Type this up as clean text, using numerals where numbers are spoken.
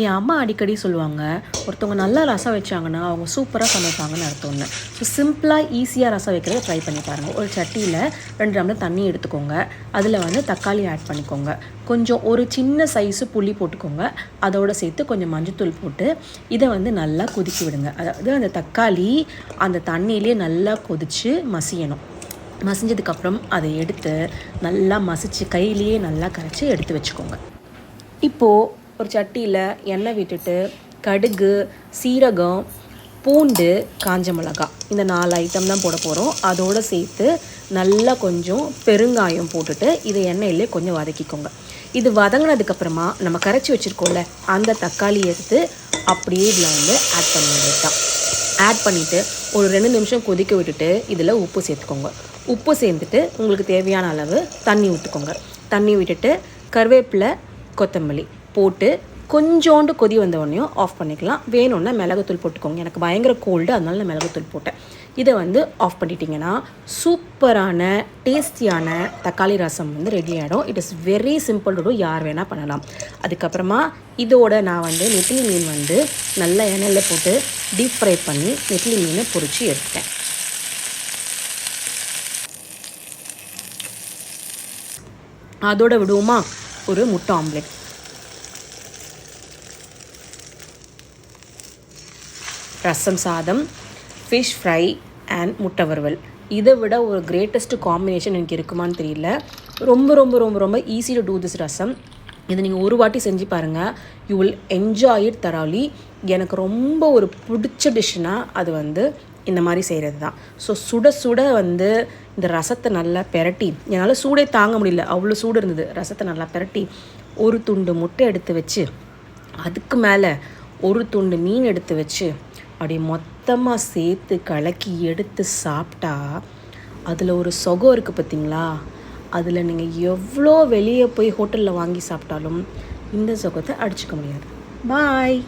என் அம்மா அடிக்கடி சொல்லுவாங்க, ஒருத்தவங்க நல்லா ரசம் வச்சாங்கன்னா அவங்க சூப்பராக சமைப்பாங்கன்னு அர்த்தம்னு. ஸோ சிம்பிளாக ஈஸியாக ரசம் வைக்கிறத ட்ரை பண்ணி பாருங்கள். ஒரு சட்டியில் 2 டம்ளர் தண்ணி எடுத்துக்கோங்க. அதில் வந்து தக்காளி ஆட் பண்ணிக்கோங்க. கொஞ்சம் ஒரு சின்ன சைஸு புளி போட்டுக்கோங்க. அதோடு சேர்த்து கொஞ்சம் மஞ்சத்தூள் போட்டு இதை வந்து நல்லா கொதிக்க விடுங்க. அதாவது அந்த தக்காளி அந்த தண்ணியிலே நல்லா கொதித்து மசியணும். மசிஞ்சதுக்கப்புறம் அதை எடுத்து நல்லா மசித்து கையிலேயே நல்லா கரைச்சி எடுத்து வச்சுக்கோங்க. இப்போது ஒரு சட்டியில் எண்ணெய் விட்டுட்டு கடுகு, சீரகம், பூண்டு, காஞ்ச மிளகாய் இந்த 4 ஐட்டம் தான் போட போகிறோம். அதோடு சேர்த்து நல்லா கொஞ்சம் பெருங்காயம் போட்டுட்டு இதை எண்ணெயிலே கொஞ்சம் வதக்கிக்கோங்க. இது வதங்கினதுக்கப்புறமா நம்ம கரைச்சி வச்சுருக்கோம்ல அந்த தக்காளி எடுத்து அப்படியே இதில் வந்து ஆட் பண்ணிடுறது தான். ஆட் பண்ணிவிட்டு ஒரு 2 நிமிஷம் கொதிக்க விட்டுட்டு இதில் உப்பு சேர்த்துக்கோங்க. உப்பு சேர்த்துட்டு உங்களுக்கு தேவையான அளவு தண்ணி ஊற்றிக்கோங்க. தண்ணி விட்டுட்டு கருவேப்பிலை, கொத்தமல்லி போட்டு கொஞ்சோண்டு கொதி வந்தவொடனே ஆஃப் பண்ணிக்கலாம். வேணும்னா மிளகுத்தூள் போட்டுக்கோங்க. எனக்கு பயங்கர கோல்டு, அதனால நான் மிளகுத்தூள் போட்டேன். இதை வந்து ஆஃப் பண்ணிட்டீங்கன்னா சூப்பரான டேஸ்டியான தக்காளி ரசம் வந்து ரெடி ஆகிடும். It is very simple to do, யார் வேணால் பண்ணலாம். அதுக்கப்புறமா இதோட நான் வந்து நெத்திலி மீன் வந்து நல்லா எண்ணெயில் போட்டு டீப் ஃப்ரை பண்ணி நெத்திலி மீனை பொரித்து எடுத்துட்டேன். அதோட விடுவோமா ஒரு முட்டை ஆம்லெட். ரசம் சாதம், ஃபிஷ் ஃப்ரை அண்ட் முட்டை வறுவல். இதை விட ஒரு கிரேட்டஸ்ட் காம்பினேஷன் எனக்கு இருக்குமான்னு தெரியல. ரொம்ப ரொம்ப ரொம்ப ரொம்ப easy to do this rasam. இதை நீங்கள் ஒரு வாட்டி செஞ்சு பாருங்கள். You will enjoy it thoroughly. எனக்கு ரொம்ப ஒரு பிடிச்ச டிஷ்ஷுனா அது வந்து இந்த மாதிரி செய்கிறது தான். ஸோ சுட சுட வந்து இந்த ரசத்தை நல்லா பெரட்டி, என்னால் சூடே தாங்க முடியல, அவ்வளோ சூடு இருந்தது. ரசத்தை நல்லா பெரட்டி ஒரு துண்டு முட்டை எடுத்து வச்சு அதுக்கு மேலே ஒரு துண்டு மீன் எடுத்து வச்சு அப்படி மொத்தமாக சேர்த்து கலக்கி எடுத்து சாப்பிட்டா அதில் ஒரு சுகம் இருக்குது பார்த்தீங்களா? அதில் நீங்கள் எவ்வளோ வெளியே போய் ஹோட்டலில் வாங்கி சாப்பிட்டாலும் இந்த சுகத்தை அடிச்சுக்க முடியாது. பாய்.